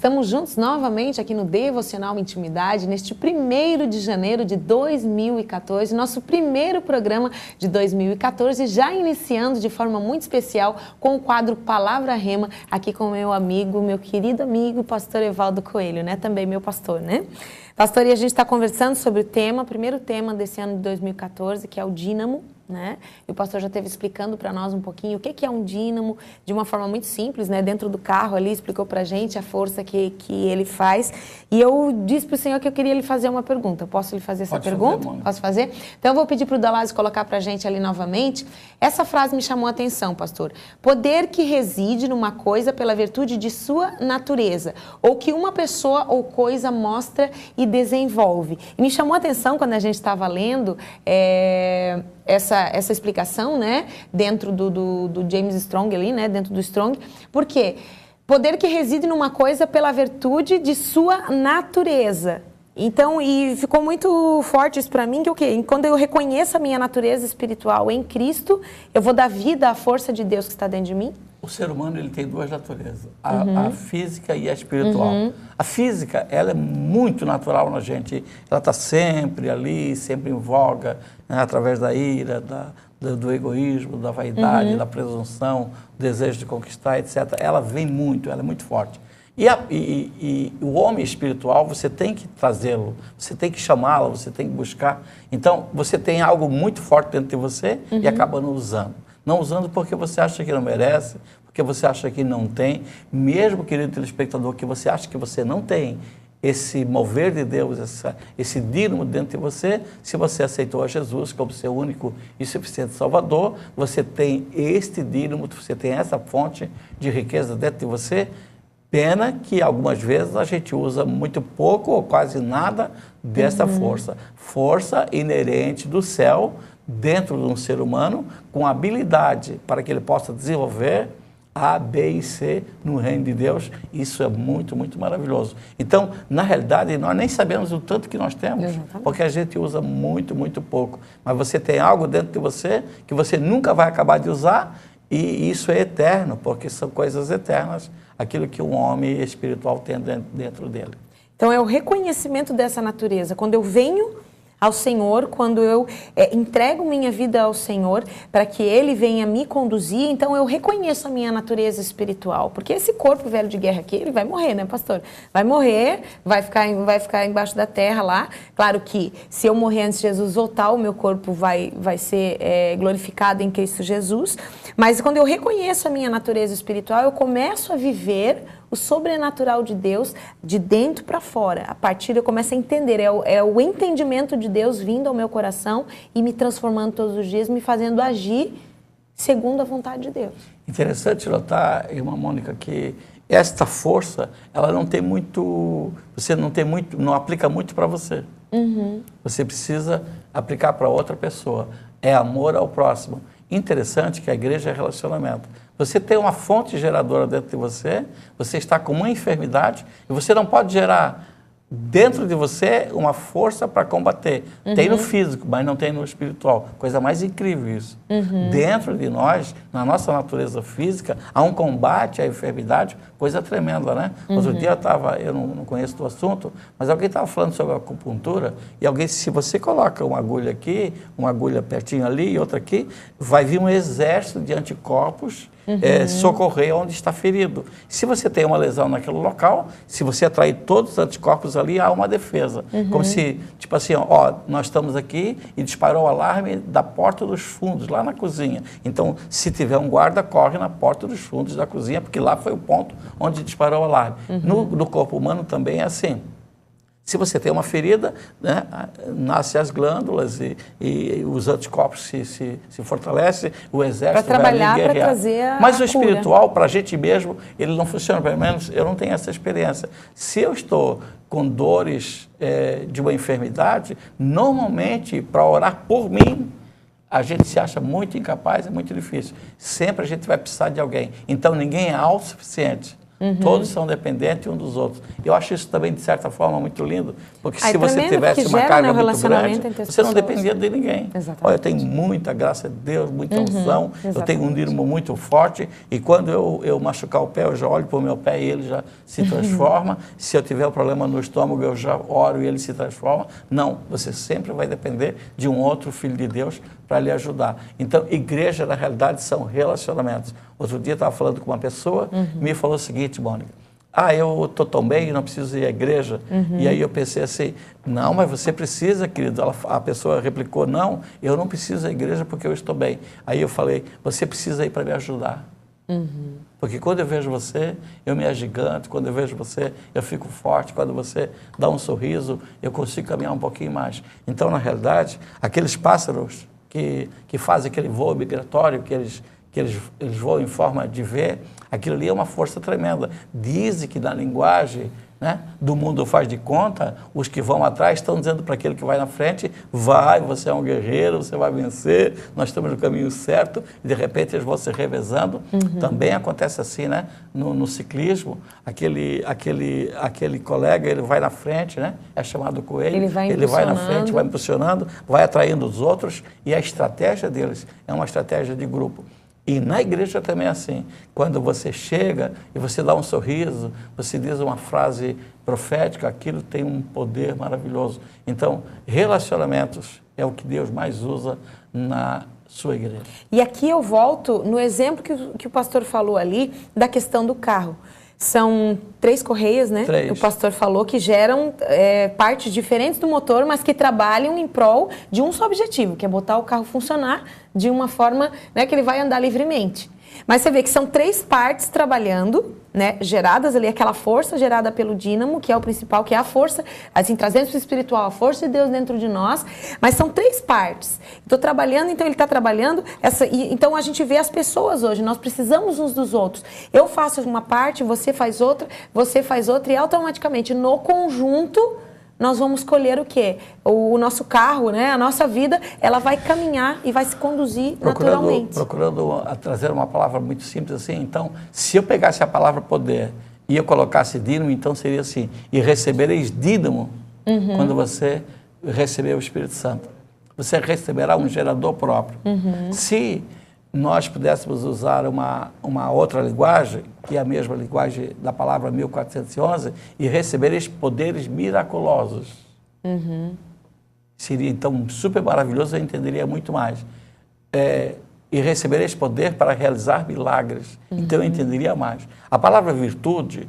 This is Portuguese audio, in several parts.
Estamos juntos novamente aqui no Devocional Intimidade, neste 1º de janeiro de 2014, nosso primeiro programa de 2014, já iniciando de forma muito especial com o quadro Palavra Rema, aqui com o meu amigo, meu querido amigo, pastor Evaldo Coelho, né? Também meu pastor, né? Pastor, e a gente está conversando sobre o primeiro tema desse ano de 2014, que é o dínamo, né? E o pastor já esteve explicando para nós um pouquinho o que é um dínamo, de uma forma muito simples, né? Dentro do carro ali, explicou para a gente a força que ele faz. E eu disse para o Senhor que eu queria lhe fazer uma pergunta. Posso lhe fazer essa pergunta? Posso fazer? Então eu vou pedir para o Dalásio colocar para a gente ali novamente. Essa frase me chamou a atenção, pastor. Poder que reside numa coisa pela virtude de sua natureza, ou que uma pessoa ou coisa mostra e desenvolve. E me chamou a atenção quando a gente estava lendo essa explicação, né, dentro do James Strong ali, né, dentro do Strong, porque poder que reside numa coisa pela virtude de sua natureza. Então, e ficou muito forte isso para mim, que o quê? Quando eu reconheço a minha natureza espiritual em Cristo, eu vou dar vida à força de Deus que está dentro de mim? O ser humano ele tem duas naturezas, a física e a espiritual. A física, ela é muito natural na gente, ela está sempre ali, sempre em voga, né, através da ira, do egoísmo, da vaidade, da presunção, do desejo de conquistar, etc. Ela vem muito, ela é muito forte. E o homem espiritual, você tem que trazê-lo, você tem que chamá-lo, você tem que buscar. Então, você tem algo muito forte dentro de você e acaba não usando. Não usando porque você acha que não merece, porque você acha que não tem. Mesmo, querido telespectador, que você acha que você não tem esse mover de Deus, esse dínamo dentro de você, se você aceitou a Jesus como seu único e suficiente Salvador, você tem este dínamo, você tem essa fonte de riqueza dentro de você. Pena que algumas vezes a gente usa muito pouco ou quase nada dessa força. Força inerente do céu, dentro de um ser humano, com habilidade para que ele possa desenvolver A, B e C no reino de Deus. Isso é muito, muito maravilhoso. Então, na realidade, nós nem sabemos o tanto que nós temos, porque a gente usa muito, muito pouco. Mas você tem algo dentro de você que você nunca vai acabar de usar, e isso é eterno, porque são coisas eternas, aquilo que um homem espiritual tem dentro dele. Então, é o reconhecimento dessa natureza. Quando eu venho ao Senhor, quando eu entrego minha vida ao Senhor para que Ele venha me conduzir, então eu reconheço a minha natureza espiritual, porque esse corpo velho de guerra aqui, ele vai morrer, né, pastor? Vai morrer, vai ficar embaixo da terra lá. Claro que se eu morrer antes de Jesus voltar, o meu corpo vai ser glorificado em Cristo Jesus, mas quando eu reconheço a minha natureza espiritual, eu começo a viver o sobrenatural de Deus de dentro para fora. A partir eu começo a entender, é o entendimento de Deus vindo ao meu coração e me transformando todos os dias, me fazendo agir segundo a vontade de Deus. Interessante notar, irmã Mônica, que esta força, ela não tem muito, você não aplica muito para você. Você precisa aplicar para outra pessoa. É amor ao próximo. Interessante que a igreja é relacionamento. Você tem uma fonte geradora dentro de você, você está com uma enfermidade e você não pode gerar dentro de você uma força para combater. Tem no físico, mas não tem no espiritual. Coisa mais incrível isso. Dentro de nós, na nossa natureza física, há um combate à enfermidade, coisa tremenda, né? Outro dia eu não conheço o assunto, mas alguém estava falando sobre a acupuntura e alguém, se você coloca uma agulha aqui, uma agulha pertinho ali e outra aqui, vai vir um exército de anticorpos socorrer onde está ferido. Se você tem uma lesão naquele local, se você atrair todos os anticorpos ali, há uma defesa. Como se, tipo assim, ó, nós estamos aqui e disparou o alarme da porta dos fundos, lá na cozinha. Então, se tiver um guarda, corre na porta dos fundos da cozinha, porque lá foi o ponto onde disparou o alarme. No corpo humano também é assim. Se você tem uma ferida, né, nascem as glândulas e os anticorpos se fortalecem, o exército vai ali guerrear. Para trazer a Mas o espiritual, para a gente mesmo, ele não funciona. Pelo menos eu não tenho essa experiência. Se eu estou com dores de uma enfermidade, normalmente, para orar por mim, a gente se acha muito incapaz, é muito difícil. Sempre a gente vai precisar de alguém. Então, ninguém é autossuficiente. Todos são dependentes um dos outros. Eu acho isso também, de certa forma, muito lindo, porque se é você tivesse uma gera, carga né, muito grande, entre as você não pessoas. dependia de ninguém. Exatamente. Olha, eu tenho muita graça de Deus, muita unção, eu tenho um dínamo muito forte, e quando eu machucar o pé, eu já olho para o meu pé e ele já se transforma. Se eu tiver um problema no estômago, eu já oro e ele se transforma. Não, você sempre vai depender de um outro filho de Deus para lhe ajudar. Então, igreja, na realidade, são relacionamentos. Outro dia eu estava falando com uma pessoa, me falou o seguinte, Mônica, eu estou tão bem, não preciso ir à igreja. E aí eu pensei assim, não, mas você precisa, querido. A pessoa replicou, não, eu não preciso ir à igreja porque eu estou bem. Aí eu falei, você precisa ir para me ajudar. Porque quando eu vejo você, eu me agiganto, quando eu vejo você, eu fico forte, quando você dá um sorriso, eu consigo caminhar um pouquinho mais. Então, na realidade, aqueles pássaros que fazem aquele voo migratório, que eles voam em forma de V, aquilo ali é uma força tremenda. Dizem que na linguagem, né, do mundo faz de conta, os que vão atrás estão dizendo para aquele que vai na frente, vai, você é um guerreiro, você vai vencer, nós estamos no caminho certo, e de repente eles vão se revezando. Também acontece assim, né, no ciclismo, aquele colega, ele vai na frente, né, é chamado coelho, ele vai na frente, vai impulsionando, vai atraindo os outros, e a estratégia deles é uma estratégia de grupo. E na igreja também é assim, quando você chega e você dá um sorriso, você diz uma frase profética, aquilo tem um poder maravilhoso. Então, relacionamentos é o que Deus mais usa na sua igreja. E aqui eu volto no exemplo que o pastor falou ali, da questão do carro. São 3 correias, né? 3. O pastor falou que geram partes diferentes do motor, mas que trabalham em prol de um só objetivo, que é botar o carro funcionar de uma forma, né, que ele vai andar livremente. Mas você vê que são 3 partes trabalhando, né, geradas ali, aquela força gerada pelo dínamo, que é o principal, que é a força, assim, trazendo para o espiritual, a força de Deus dentro de nós, mas são 3 partes. Estou trabalhando, então ele está trabalhando, então a gente vê as pessoas hoje, nós precisamos uns dos outros. Eu faço uma parte, você faz outra, e automaticamente, no conjunto, nós vamos colher o quê? O nosso carro, né? A nossa vida, ela vai caminhar e vai se conduzir naturalmente. Procurando trazer uma palavra muito simples assim, então, se eu pegasse a palavra poder e eu colocasse dínamo, então seria assim, e recebereis dínamo quando você receber o Espírito Santo. Você receberá um gerador próprio. Se nós pudéssemos usar uma outra linguagem, que é a mesma linguagem da palavra 1411, e recebereis poderes miraculosos. Seria, então, super maravilhoso, eu entenderia muito mais. E recebereis poder para realizar milagres. Então, eu entenderia mais. A palavra virtude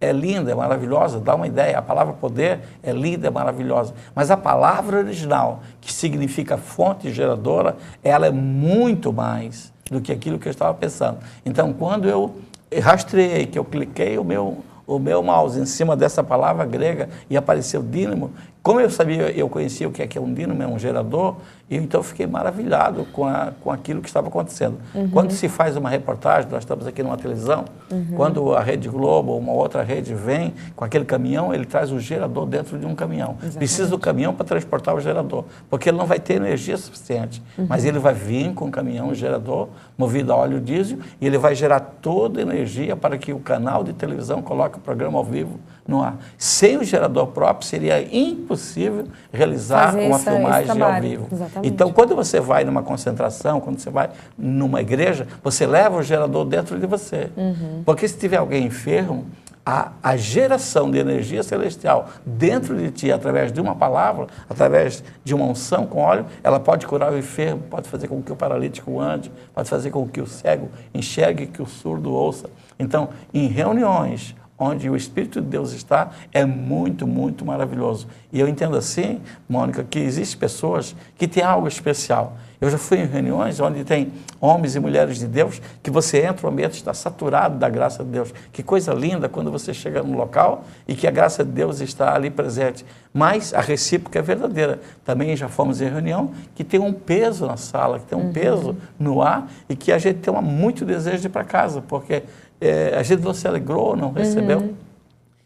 é linda, é maravilhosa, dá uma ideia. A palavra poder é linda, é maravilhosa. Mas a palavra original, que significa fonte geradora, ela é muito mais do que aquilo que eu estava pensando. Então, quando eu rastreei, que eu cliquei o meu mouse em cima dessa palavra grega e apareceu dínamo, como eu sabia, eu conhecia o que é um dínamo, é um gerador, e então eu fiquei maravilhado com aquilo que estava acontecendo. Quando se faz uma reportagem, nós estamos aqui numa televisão, quando a Rede Globo ou uma outra rede vem com aquele caminhão, ele traz o gerador dentro de um caminhão. Exatamente. Precisa do caminhão para transportar o gerador, porque ele não vai ter energia suficiente, mas ele vai vir com o caminhão, o gerador, movido a óleo diesel, e ele vai gerar toda a energia para que o canal de televisão coloque o programa ao vivo no ar. Sem o gerador próprio, seria impossível realizar uma filmagem ao vivo. Exatamente. Então, quando você vai numa concentração, quando você vai numa igreja, você leva o gerador dentro de você. Porque se tiver alguém enfermo, a geração de energia celestial dentro de ti, através de uma palavra, através de uma unção com óleo, ela pode curar o enfermo, pode fazer com que o paralítico ande, pode fazer com que o cego enxergue, que o surdo ouça. Então, em reuniões onde o Espírito de Deus está, é muito, muito maravilhoso. E eu entendo assim, Mônica, que existem pessoas que têm algo especial. Eu já fui em reuniões onde tem homens e mulheres de Deus, que você entra, o ambiente está saturado da graça de Deus. Que coisa linda quando você chega no local e que a graça de Deus está ali presente. Mas a recíproca é verdadeira. Também já fomos em reunião que tem um peso na sala, que tem um peso no ar e que a gente tem muito desejo de ir para casa, porque a gente não se alegrou, não recebeu.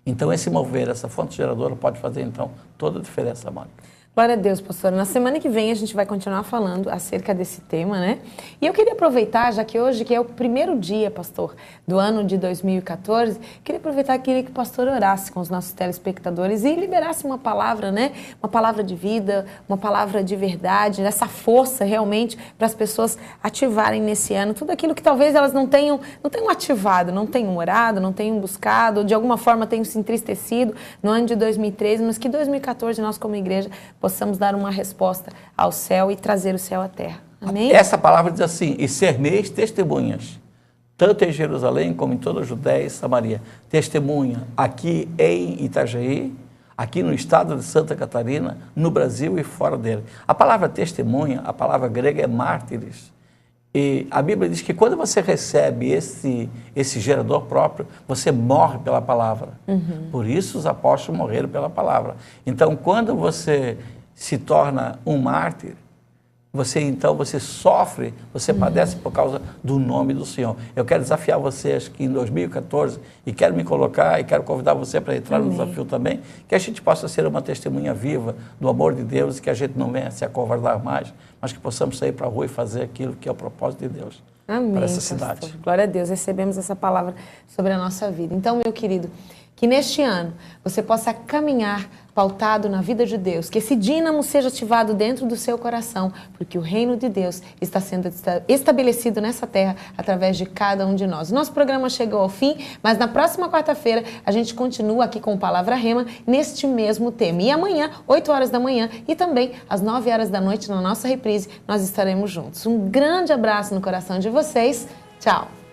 Então, esse mover, essa fonte geradora pode fazer, então, toda a diferença, Mônica. Glória a Deus, pastora. Na semana que vem a gente vai continuar falando acerca desse tema, né? E eu queria aproveitar, já que hoje, que é o primeiro dia, pastor, do ano de 2014, queria aproveitar, queria que o pastor orasse com os nossos telespectadores e liberasse uma palavra, né? Uma palavra de vida, uma palavra de verdade, essa força realmente para as pessoas ativarem nesse ano tudo aquilo que talvez elas não tenham ativado, não tenham orado, não tenham buscado, de alguma forma tenham se entristecido no ano de 2013, mas que 2014 nós como igreja possamos dar uma resposta ao céu e trazer o céu à terra. Amém? Essa palavra diz assim: e ser-me-eis testemunhas, tanto em Jerusalém como em toda a Judéia e Samaria. Testemunha aqui em Itajaí, aqui no estado de Santa Catarina, no Brasil e fora dele. A palavra testemunha, a palavra grega é mártires. E a Bíblia diz que quando você recebe esse gerador próprio, você morre pela palavra. Por isso os apóstolos morreram pela palavra. Então, quando você se torna um mártir, você sofre, você padece por causa do nome do Senhor. Eu quero desafiar vocês que em 2014, e quero me colocar, e quero convidar você para entrar no desafio também, que a gente possa ser uma testemunha viva do amor de Deus, e que a gente não venha se acovardar mais, mas que possamos sair para a rua e fazer aquilo que é o propósito de Deus. Amém, para essa pastor. cidade. Glória a Deus, recebemos essa palavra sobre a nossa vida. Então, meu querido, que neste ano você possa caminhar pautado na vida de Deus, que esse dínamo seja ativado dentro do seu coração, porque o reino de Deus está sendo estabelecido nessa terra através de cada um de nós. Nosso programa chegou ao fim, mas na próxima quarta-feira a gente continua aqui com Palavra Rema neste mesmo tema. E amanhã, 8 horas da manhã e também às 9 horas da noite na nossa reprise, nós estaremos juntos. Um grande abraço no coração de vocês. Tchau!